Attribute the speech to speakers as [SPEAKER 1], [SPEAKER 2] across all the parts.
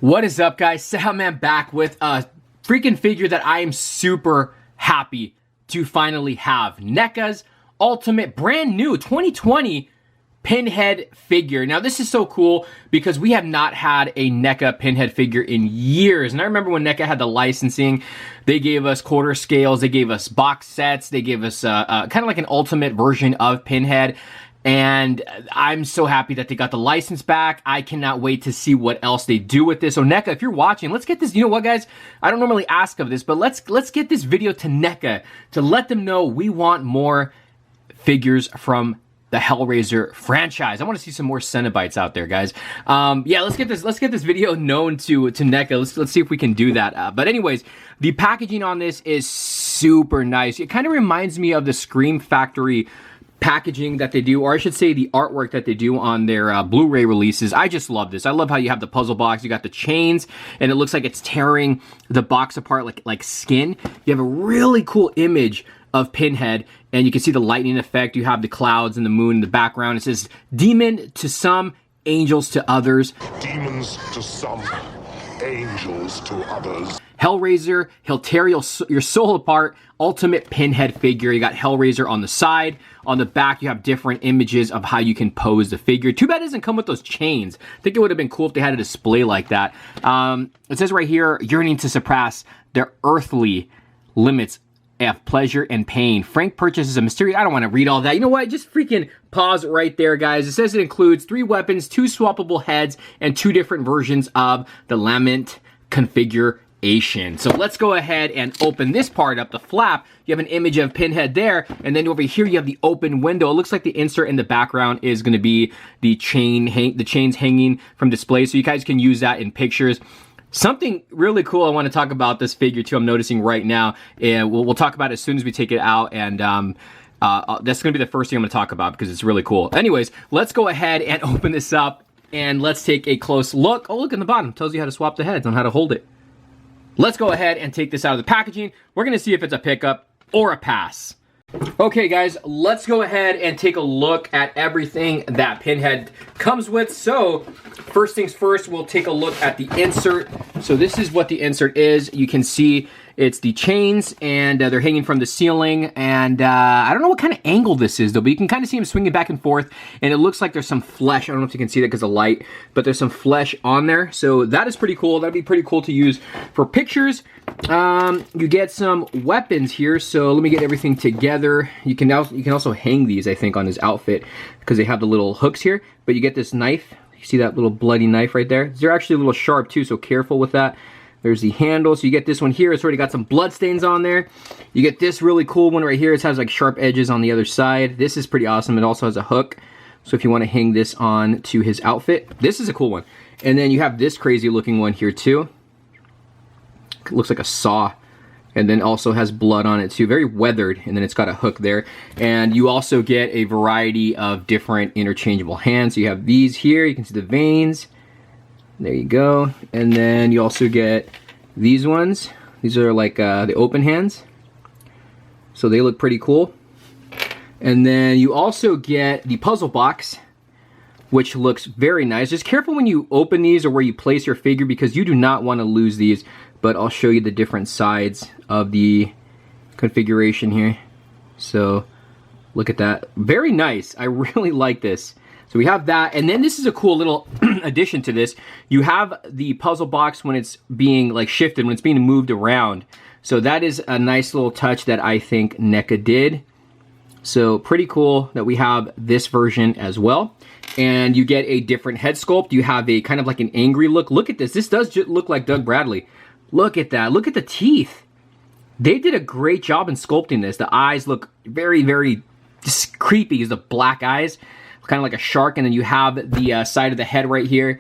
[SPEAKER 1] What is up, guys? cejaman back with a freaking figure that I am super happy to finally have. Neca's Ultimate brand new 2020 Pinhead figure. Now this is so cool because we have not had a Neca Pinhead figure in years. And I remember when Neca had the licensing, they gave us quarter scales, they gave us box sets, they gave us kind of like an ultimate version of Pinhead. And I'm so happy that they got the license back. I cannot wait to see what else they do with this. So Neca, if you're watching, let's get this. You know what, guys? I don't normally ask of this, but let's get this video to Neca to let them know we want more figures from the Hellraiser franchise. I want to see some more Cenobites out there, guys. Yeah, let's get this video known to Neca. Let's see if we can do that. But anyways, the packaging on this is super nice. It kind of reminds me of the Scream Factory packaging that they do, or I should say the artwork that they do on their Blu-ray releases. I just love this. I love how you have the puzzle box, you got the chains, and it looks like it's tearing the box apart like skin. You have a really cool image of Pinhead, and you can see the lightning effect. You have the clouds and the moon in the background. It says, demon to some, angels to others.
[SPEAKER 2] Demons to some, angels to others.
[SPEAKER 1] Hellraiser, he'll tear your soul apart. Ultimate Pinhead figure. You got Hellraiser on the side. On the back, you have different images of how you can pose the figure. Too bad it doesn't come with those chains. I think it would have been cool if they had a display like that. It says right here, yearning to surpass their earthly limits of pleasure and pain. Frank purchases a mysterious... I don't want to read all that. You know what? Just freaking pause right there, guys. It says it includes 3 weapons, 2 swappable heads, and 2 different versions of the Lament configuration. So let's go ahead and open this part up, the flap. You have an image of Pinhead there, and then over here you have the open window. It looks like the insert in the background is going to be the chains hanging from display, so you guys can use that in pictures. Something really cool I want to talk about this figure too, I'm noticing right now, and we'll talk about it as soon as we take it out, and that's going to be the first thing I'm going to talk about because it's really cool. Anyways, let's go ahead and open this up, and let's take a close look. Oh, look in the bottom. It tells you how to swap the heads on how to hold it. Let's go ahead and take this out of the packaging. We're going to see if it's a pickup or a pass. Okay, guys, let's go ahead and take a look at everything that Pinhead comes with. So, first things first, we'll take a look at the insert. So this is what the insert is. You can see it's the chains, and they're hanging from the ceiling, and I don't know what kind of angle this is, though, but you can kind of see him swinging back and forth, and it looks like there's some flesh. I don't know if you can see that because of light, but there's some flesh on there, so that is pretty cool. That'd be pretty cool to use for pictures. You get some weapons here, so let me get everything together. You can also hang these, I think, on his outfit, because they have the little hooks here, but you get this knife. You see that little bloody knife right there? They're actually a little sharp, too, so careful with that. There's the handle, so you get this one here. It's already got some blood stains on there. You get this really cool one right here. It has like sharp edges on the other side. This is pretty awesome. It also has a hook, so if you want to hang this on to his outfit, this is a cool one. And then you have this crazy looking one here too. It looks like a saw, and then also has blood on it too. Very weathered, and then it's got a hook there. And you also get a variety of different interchangeable hands. So you have these here. You can see the veins. There you go. And then you also get these ones. These are like the open hands. So they look pretty cool. And then you also get the puzzle box, which looks very nice. Just careful when you open these or where you place your figure, because you do not want to lose these. But I'll show you the different sides of the configuration here. So look at that. Very nice. I really like this. So we have that, and then this is a cool little addition to this. You have the puzzle box when it's being like shifted, when it's being moved around. So that is a nice little touch that I think Neca did. So pretty cool that we have this version as well. And you get a different head sculpt. You have a kind of like an angry look. Look at this. This does just look like Doug Bradley. Look at that. Look at the teeth. They did a great job in sculpting this. The eyes look very, very just creepy because the black eyes. Kind of like a shark, and then you have the side of the head right here.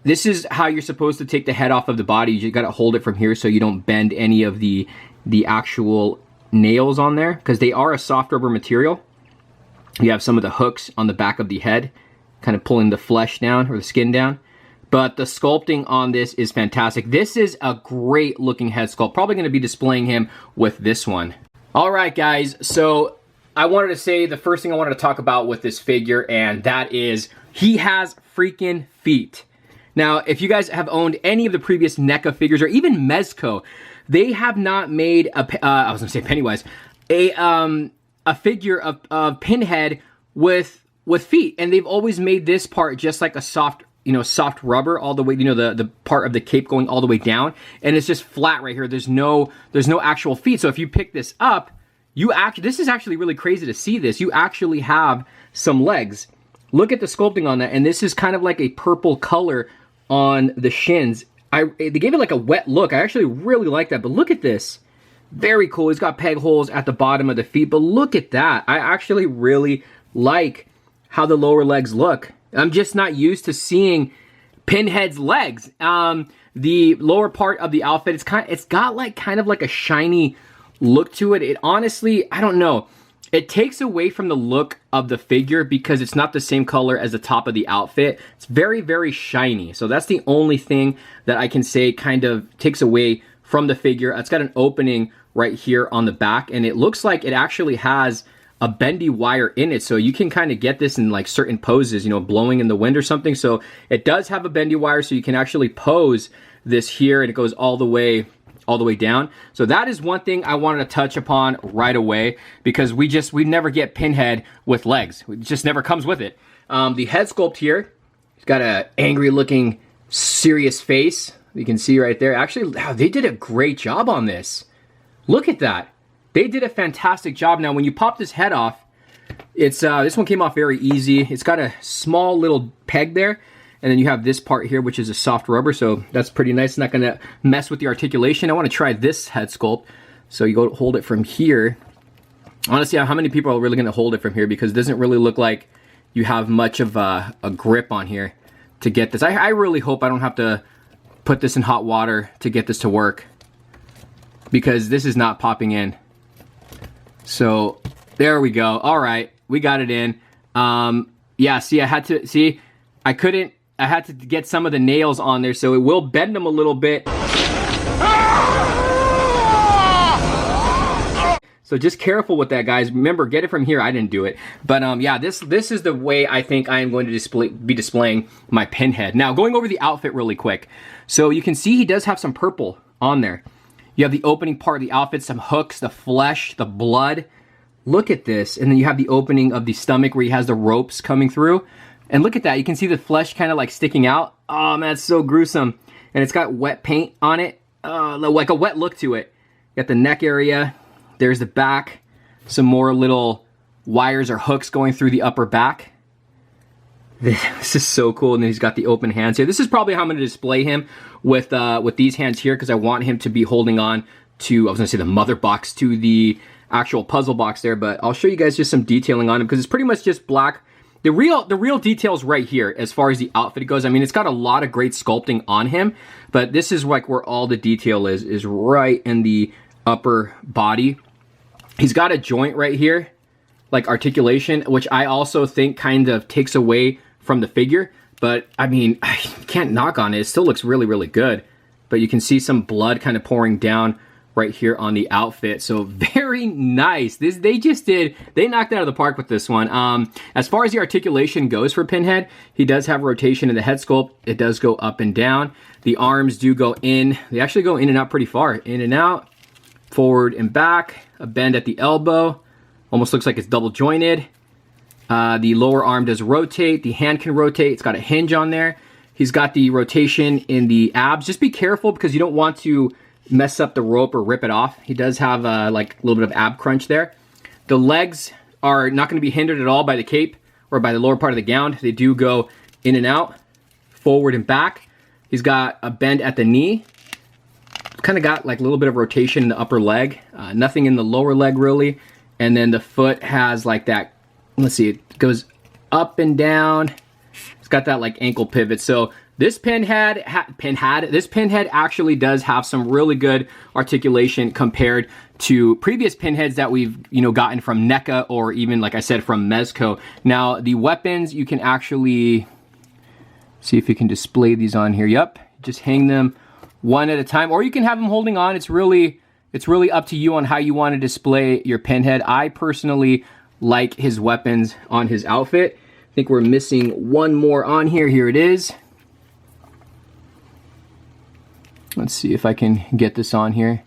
[SPEAKER 1] This is how you're supposed to take the head off of the body. You just gotta hold it from here so you don't bend any of the actual nails on there, because they are a soft rubber material. You have some of the hooks on the back of the head, kind of pulling the flesh down, or the skin down. But the sculpting on this is fantastic. This is a great looking head sculpt. Probably gonna be displaying him with this one. All right, guys, so I wanted to say the first thing I wanted to talk about with this figure, and that is he has freaking feet. Now, if you guys have owned any of the previous NECA figures or even Mezco, they have not made I was gonna say Pennywise, a figure of Pinhead with feet, and they've always made this part just like a soft, soft rubber all the way, the part of the cape going all the way down, and it's just flat right here. There's no actual feet. So if you pick this up, this is actually really crazy to see this. You actually have some legs. Look at the sculpting on that, and this is kind of like a purple color on the shins. They gave it like a wet look. I actually really like that, but look at this. Very cool. He's got peg holes at the bottom of the feet, but look at that. I actually really like how the lower legs look. I'm just not used to seeing Pinhead's legs. The lower part of the outfit, it's got like kind of like a shiny look to it. It honestly, I don't know. It takes away from the look of the figure because it's not the same color as the top of the outfit. It's very, very shiny. So that's the only thing that I can say kind of takes away from the figure. It's got an opening right here on the back, and it looks like it actually has a bendy wire in it, so you can kind of get this in like certain poses, blowing in the wind or something. So it does have a bendy wire, so you can actually pose this here, and it goes all the way down. So that is one thing I wanted to touch upon right away, because we never get Pinhead with legs. It just never comes with it. The head sculpt here, he's got a angry looking serious face. You can see right there. Actually, they did a great job on this. Look at that. They did a fantastic job. Now, when you pop this head off, this one came off very easy. It's got a small little peg there, and then you have this part here, which is a soft rubber, so that's pretty nice. It's not gonna mess with the articulation. I wanna try this head sculpt. So you go hold it from here. I wanna see how many people are really gonna hold it from here, because it doesn't really look like you have much of a grip on here to get this. I really hope I don't have to put this in hot water to get this to work, because this is not popping in. So there we go. All right, we got it in. Yeah, see, I had to get some of the nails on there, so it will bend them a little bit. So just careful with that, guys. Remember, get it from here. I didn't do it. But yeah, this is the way I think I am going to be displaying my Pinhead. Now, going over the outfit really quick. So you can see he does have some purple on there. You have the opening part of the outfit, some hooks, the flesh, the blood. Look at this. And then you have the opening of the stomach where he has the ropes coming through. And look at that. You can see the flesh kind of like sticking out. Oh, man, it's so gruesome. And it's got wet paint on it, like a wet look to it. You got the neck area. There's the back. Some more little wires or hooks going through the upper back. This is so cool. And then he's got the open hands here. This is probably how I'm going to display him with these hands here, because I want him to be holding on to, I was going to say the mother box, to the actual puzzle box there. But I'll show you guys just some detailing on him, because it's pretty much just black. The real details right here as far as the outfit goes. I mean, it's got a lot of great sculpting on him, but this is like where all the detail is right in the upper body. He's got a joint right here, like articulation, which I also think kind of takes away from the figure. But I mean, I can't knock on it. It still looks really, really good. But you can see some blood kind of pouring down right here on the outfit. So very nice. They knocked it out of the park with this one. As far as the articulation goes for Pinhead, he does have rotation in the head sculpt. It does go up and down. The arms do go in. They actually go in and out pretty far. In and out, forward and back, a bend at the elbow. Almost looks like it's double jointed. The lower arm does rotate. The hand can rotate. It's got a hinge on there. He's got the rotation in the abs. Just be careful, because you don't want to mess up the rope or rip it off. He does have like a little bit of ab crunch there. The legs are not going to be hindered at all by the cape or by the lower part of the gown. They do go in and out, forward and back. He's got a bend at the knee. Kind of got like a little bit of rotation in the upper leg. Nothing in the lower leg really. And then the foot has like that, let's see, it goes up and down. It's got that like ankle pivot. So this Pinhead actually does have some really good articulation compared to previous Pinheads that we've, gotten from NECA, or even, like I said, from Mezco. Now, the weapons, you can actually see if you can display these on here. Yep, just hang them one at a time, or you can have them holding on. It's really up to you on how you want to display your Pinhead. I personally like his weapons on his outfit. I think we're missing one more on here. Here it is. Let's see if I can get this on here.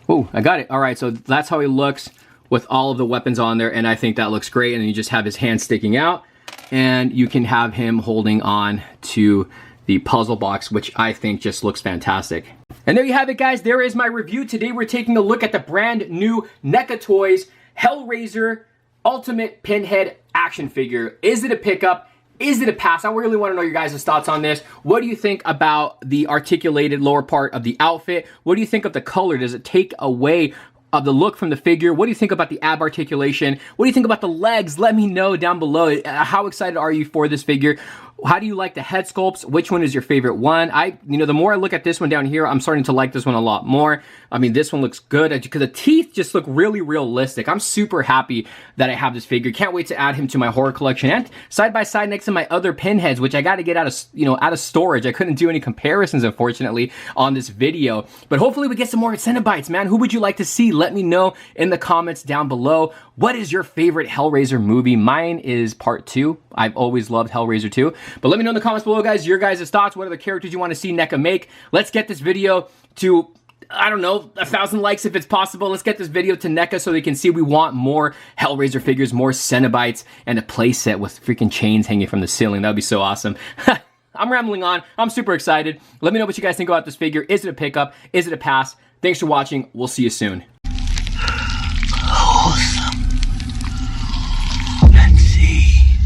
[SPEAKER 1] Oh, I got it. All right, so that's how he looks with all of the weapons on there, and I think that looks great. And then you just have his hand sticking out, and you can have him holding on to the puzzle box, which I think just looks fantastic. And there you have it, guys. There is my review. Today we're taking a look at the brand new Neca Toys Hellraiser Ultimate Pinhead action figure. Is it a pickup? Is it a pass? I really want to know your guys' thoughts on this. What do you think about the articulated lower part of the outfit? What do you think of the color? Does it take away of the look from the figure? What do you think about the ab articulation? What do you think about the legs? Let me know down below. How excited are you for this figure? How do you like the head sculpts? Which one is your favorite one? The more I look at this one down here, I'm starting to like this one a lot more. I mean, this one looks good because the teeth just look really realistic. I'm super happy that I have this figure. Can't wait to add him to my horror collection and side by side next to my other Pinheads, which I got to get out of storage. I couldn't do any comparisons, unfortunately, on this video. But hopefully we get some more Cenobites, man. Who would you like to see? Let me know in the comments down below. What is your favorite Hellraiser movie? Mine is part 2. I've always loved Hellraiser 2. But let me know in the comments below, guys, your guys' thoughts. What other characters you want to see Neca make? Let's get this video to, I don't know, 1,000 likes if it's possible. Let's get this video to Neca so they can see we want more Hellraiser figures, more Cenobites, and a playset with freaking chains hanging from the ceiling. That would be so awesome. I'm rambling on. I'm super excited. Let me know what you guys think about this figure. Is it a pickup? Is it a pass? Thanks for watching. We'll see you soon.
[SPEAKER 3] Awesome. Let's see.